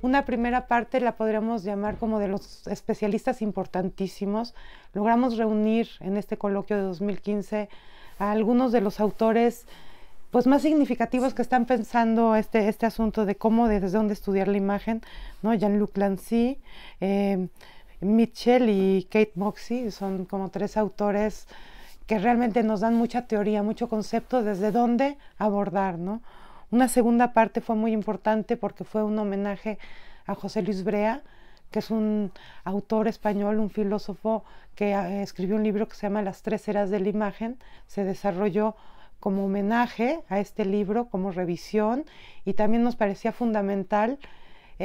Speaker 17: Una primera parte la podríamos llamar como de los especialistas importantísimos. Logramos reunir en este coloquio de 2015 a algunos de los autores pues, más significativos que están pensando este asunto de cómo, desde dónde estudiar la imagen, ¿no? Jean-Luc Nancy, Mitchell y Kate Moxey, son como tres autores que realmente nos dan mucha teoría, mucho concepto desde dónde abordar, ¿no? Una segunda parte fue muy importante porque fue un homenaje a José Luis Brea, que es un autor español, un filósofo que escribió un libro que se llama Las tres eras de la imagen. Se desarrolló como homenaje a este libro, como revisión, y también nos parecía fundamental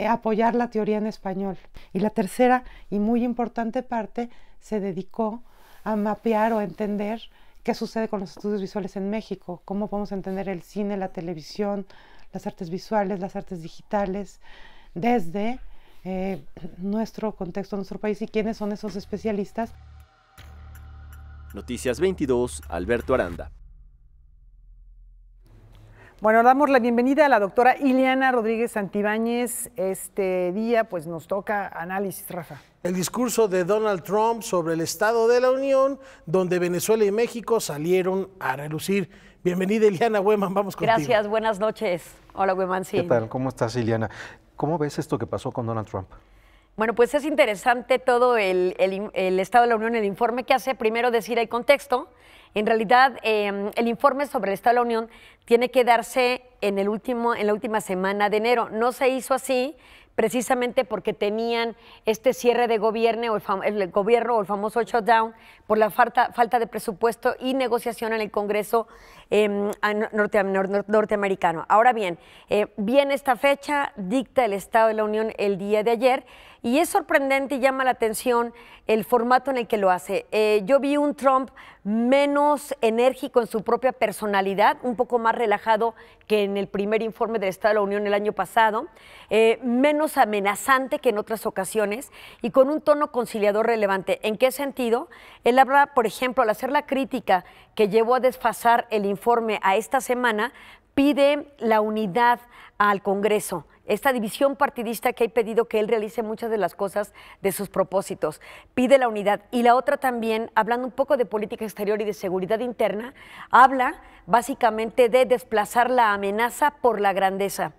Speaker 17: apoyar la teoría en español. Y la tercera y muy importante parte se dedicó a mapear o a entender qué sucede con los estudios visuales en México, cómo podemos entender el cine, la televisión, las artes visuales, las artes digitales, desde nuestro contexto, nuestro país, y quiénes son esos especialistas.
Speaker 16: Noticias 22, Alberto Aranda.
Speaker 1: Bueno, damos la bienvenida a la doctora Ileana Rodríguez Santibáñez. Este día pues nos toca análisis, Rafa.
Speaker 2: El discurso de Donald Trump sobre el Estado de la Unión, donde Venezuela y México salieron a relucir. Bienvenida, Ileana Hueman, vamos contigo.
Speaker 18: Gracias, buenas noches. Hola, Hueman, sí.
Speaker 3: ¿Qué tal? ¿Cómo estás, Ileana? ¿Cómo ves esto que pasó con Donald Trump?
Speaker 18: Bueno, pues es interesante todo el Estado de la Unión, el informe que hace. Primero decir el contexto. En realidad, el informe sobre el Estado de la Unión tiene que darse en la última semana de enero. No se hizo así, precisamente porque tenían este cierre de gobierno, el gobierno o el famoso shutdown, por la falta de presupuesto y negociación en el Congreso norteamericano. Ahora bien, viene esta fecha, dicta el Estado de la Unión el día de ayer, y es sorprendente y llama la atención el formato en el que lo hace. Yo vi un Trump menos enérgico en su propia personalidad, un poco más relajado que en el primer informe del Estado de la Unión el año pasado, menos amenazante que en otras ocasiones y con un tono conciliador relevante. ¿En qué sentido? Él habla, por ejemplo, al hacer la crítica que llevó a desfasar el informe a esta semana, pide la unidad al Congreso, esta división partidista que ha pedido que él realice muchas de las cosas de sus propósitos. Pide la unidad. Y la otra también, hablando un poco de política exterior y de seguridad interna, habla básicamente de desplazar la amenaza por la grandeza.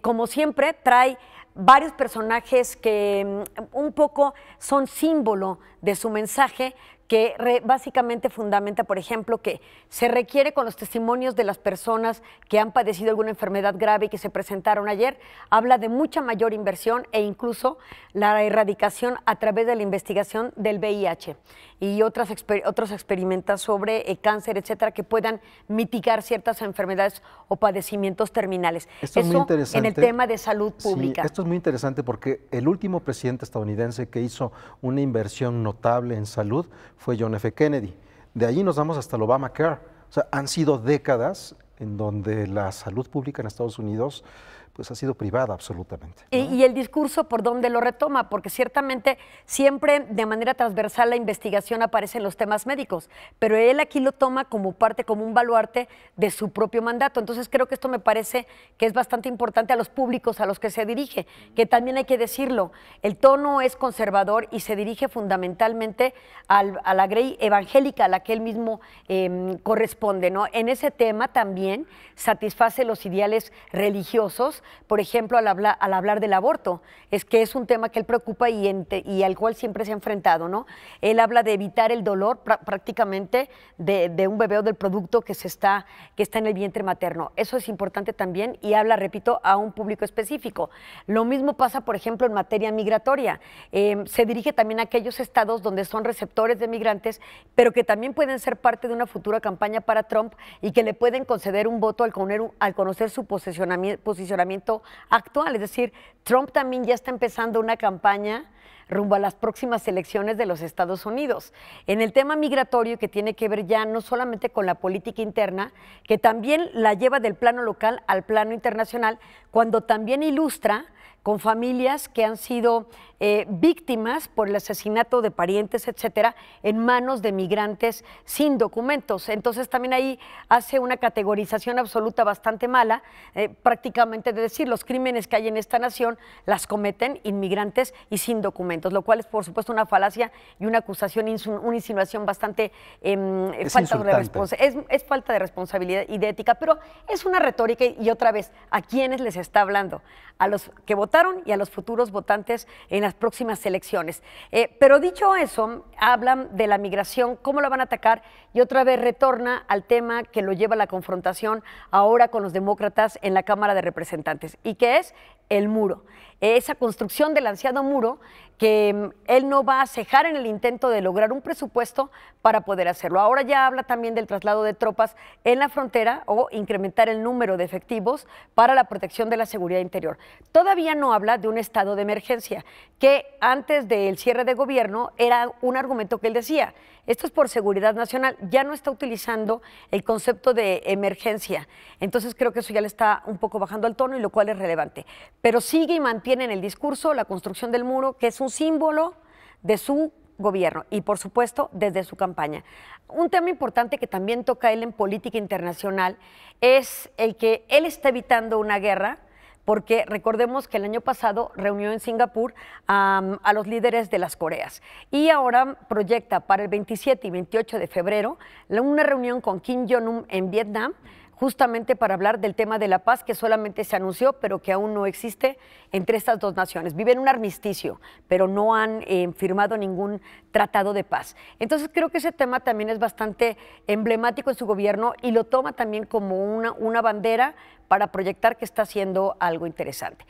Speaker 18: Como siempre, trae varios personajes que un poco son símbolo de su mensaje, que básicamente fundamenta, por ejemplo, que se requiere con los testimonios de las personas que han padecido alguna enfermedad grave y que se presentaron ayer, habla de mucha mayor inversión e incluso la erradicación a través de la investigación del VIH y otros experimentos sobre cáncer, etcétera, que puedan mitigar ciertas enfermedades o padecimientos terminales.
Speaker 3: Esto es muy interesante.
Speaker 18: En el tema de salud pública.
Speaker 3: Sí, esto es muy interesante porque el último presidente estadounidense que hizo una inversión notable en salud fue John F. Kennedy. De allí nos vamos hasta el Obamacare. O sea, han sido décadas en donde la salud pública en Estados Unidos pues ha sido privada absolutamente, ¿no?
Speaker 18: Y el discurso por dónde lo retoma, porque ciertamente siempre de manera transversal la investigación aparece en los temas médicos, pero él aquí lo toma como parte, como un baluarte de su propio mandato. Entonces creo que esto me parece que es bastante importante a los públicos a los que se dirige, que también hay que decirlo, el tono es conservador y se dirige fundamentalmente a la grey evangélica a la que él mismo corresponde, ¿no? En ese tema también satisface los ideales religiosos. Por ejemplo, al hablar del aborto, es que es un tema que él preocupa y al cual siempre se ha enfrentado, ¿no? Él habla de evitar el dolor prácticamente de un bebé o del producto que está en el vientre materno. Eso es importante también y habla, repito, a un público específico. Lo mismo pasa, por ejemplo, en materia migratoria. Se dirige también a aquellos estados donde son receptores de migrantes, pero que también pueden ser parte de una futura campaña para Trump y que le pueden conceder un voto al conocer su posicionamiento actual. Es decir, Trump también ya está empezando una campaña rumbo a las próximas elecciones de los Estados Unidos. En el tema migratorio, que tiene que ver ya no solamente con la política interna, que también la lleva del plano local al plano internacional, cuando también ilustra con familias que han sido víctimas por el asesinato de parientes, etcétera, en manos de migrantes sin documentos. Entonces también ahí hace una categorización absoluta bastante mala, prácticamente de decir los crímenes que hay en esta nación las cometen inmigrantes y sin documentos, lo cual es por supuesto una falacia y una acusación, una insinuación bastante falta de responsabilidad y de ética, pero es una retórica y otra vez, ¿a quiénes les está hablando? A los que votaron y a los futuros votantes en las próximas elecciones. Pero dicho eso, hablan de la migración, cómo la van a atacar y otra vez retorna al tema que lo lleva a la confrontación ahora con los demócratas en la Cámara de Representantes y que es el muro. Esa construcción del ansiado muro que él no va a cejar en el intento de lograr un presupuesto para poder hacerlo. Ahora ya habla también del traslado de tropas en la frontera o incrementar el número de efectivos para la protección de la seguridad interior. Todavía no habla de un estado de emergencia, que antes del cierre de gobierno era un argumento que él decía, esto es por seguridad nacional, ya no está utilizando el concepto de emergencia. Entonces creo que eso ya le está un poco bajando al tono y lo cual es relevante. Pero sigue y mantiene en el discurso la construcción del muro, que es un símbolo de su gobierno y por supuesto desde su campaña. Un tema importante que también toca él en política internacional es el que él está evitando una guerra, porque recordemos que el año pasado reunió en Singapur a los líderes de las Coreas y ahora proyecta para el 27 y 28 de febrero una reunión con Kim Jong-un en Vietnam, justamente para hablar del tema de la paz que solamente se anunció, pero que aún no existe entre estas dos naciones. Viven un armisticio, pero no han firmado ningún tratado de paz. Entonces creo que ese tema también es bastante emblemático en su gobierno y lo toma también como una bandera para proyectar que está haciendo algo interesante.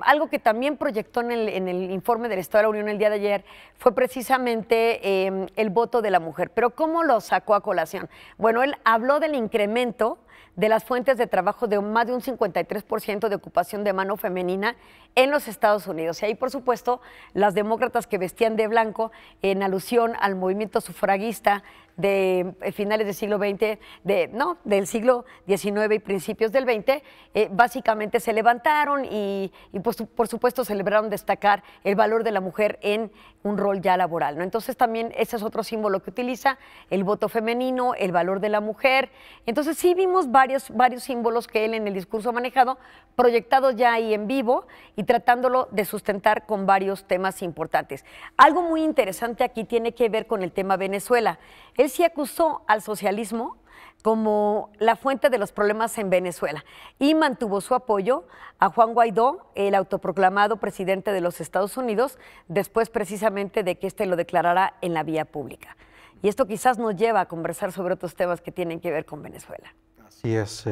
Speaker 18: Algo que también proyectó en el informe del Estado de la Unión el día de ayer fue precisamente el voto de la mujer. Pero ¿cómo lo sacó a colación? Bueno, él habló del incremento de las fuentes de trabajo de más de un 53% de ocupación de mano femenina en los Estados Unidos. Y ahí, por supuesto, las demócratas que vestían de blanco en alusión al movimiento sufragista de finales del siglo XX, del siglo XIX y principios del XX, básicamente se levantaron y pues, por supuesto celebraron destacar el valor de la mujer en un rol ya laboral, ¿no? Entonces también ese es otro símbolo que utiliza, el voto femenino, el valor de la mujer. Entonces sí vimos varios símbolos que él en el discurso ha manejado, proyectados ya ahí en vivo y tratándolo de sustentar con varios temas importantes. Algo muy interesante aquí tiene que ver con el tema Venezuela. Él sí acusó al socialismo como la fuente de los problemas en Venezuela y mantuvo su apoyo a Juan Guaidó, el autoproclamado presidente de los Estados Unidos, después precisamente de que éste lo declarara en la vía pública. Y esto quizás nos lleva a conversar sobre otros temas que tienen que ver con Venezuela.
Speaker 3: Así es,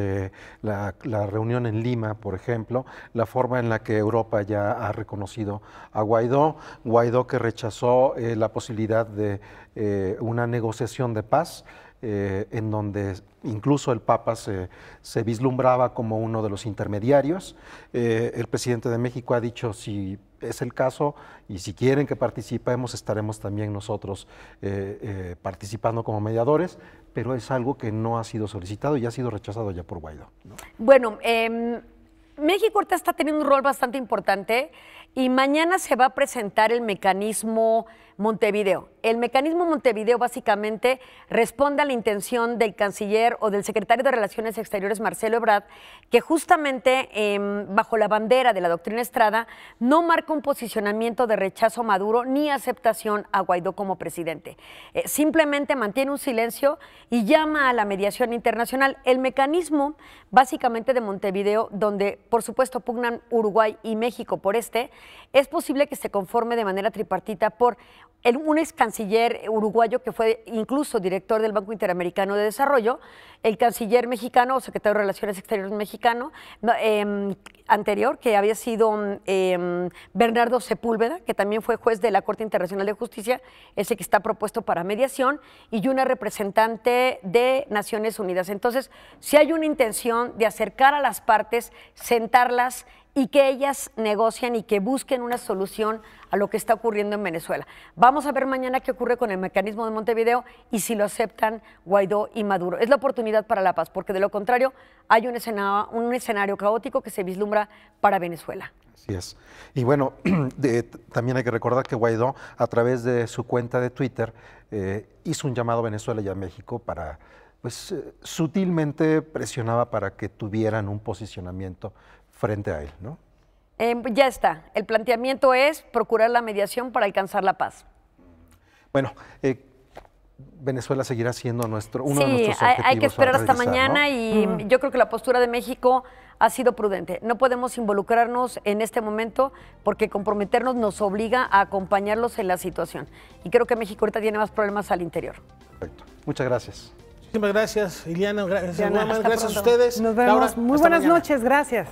Speaker 3: la reunión en Lima, por ejemplo, la forma en la que Europa ya ha reconocido a Guaidó que rechazó la posibilidad de una negociación de paz, en donde incluso el Papa se vislumbraba como uno de los intermediarios. El presidente de México ha dicho, si es el caso y si quieren que participemos, estaremos también nosotros participando como mediadores, pero es algo que no ha sido solicitado y ha sido rechazado ya por Guaidó, ¿no?
Speaker 18: Bueno, México ahorita está teniendo un rol bastante importante y mañana se va a presentar el mecanismo Montevideo. El mecanismo Montevideo básicamente responde a la intención del canciller o del secretario de Relaciones Exteriores, Marcelo Ebrard, que justamente bajo la bandera de la doctrina Estrada no marca un posicionamiento de rechazo a Maduro ni aceptación a Guaidó como presidente. Simplemente mantiene un silencio y llama a la mediación internacional. El mecanismo básicamente de Montevideo, donde por supuesto pugnan Uruguay y México por es posible que se conforme de manera tripartita por un ex canciller uruguayo que fue incluso director del Banco Interamericano de Desarrollo, el canciller mexicano o secretario de Relaciones Exteriores mexicano anterior, que había sido Bernardo Sepúlveda, que también fue juez de la Corte Internacional de Justicia, ese que está propuesto para mediación, y una representante de Naciones Unidas. Entonces, si hay una intención de acercar a las partes, sentarlas y que ellas negocien y que busquen una solución a lo que está ocurriendo en Venezuela. Vamos a ver mañana qué ocurre con el mecanismo de Montevideo y si lo aceptan Guaidó y Maduro. Es la oportunidad para la paz, porque de lo contrario hay un escenario caótico que se vislumbra para Venezuela.
Speaker 3: Así es. Y bueno, también hay que recordar que Guaidó, a través de su cuenta de Twitter, hizo un llamado a Venezuela y a México para, pues, sutilmente presionaba para que tuvieran un posicionamiento frente a él, ¿no?
Speaker 18: Ya está. El planteamiento es procurar la mediación para alcanzar la paz.
Speaker 3: Bueno, Venezuela seguirá siendo uno de nuestros objetivos.
Speaker 18: Hay que esperar hasta
Speaker 3: revisar,
Speaker 18: mañana, ¿no? Y yo creo que la postura de México ha sido prudente. No podemos involucrarnos en este momento porque comprometernos nos obliga a acompañarlos en la situación. Y creo que México ahorita tiene más problemas al interior.
Speaker 3: Perfecto. Muchas gracias.
Speaker 2: Muchísimas gracias, Iliana. Gracias, Guaman. Gracias a ustedes.
Speaker 1: Nos vemos.
Speaker 2: Laura,
Speaker 1: muy buenas noches. Gracias.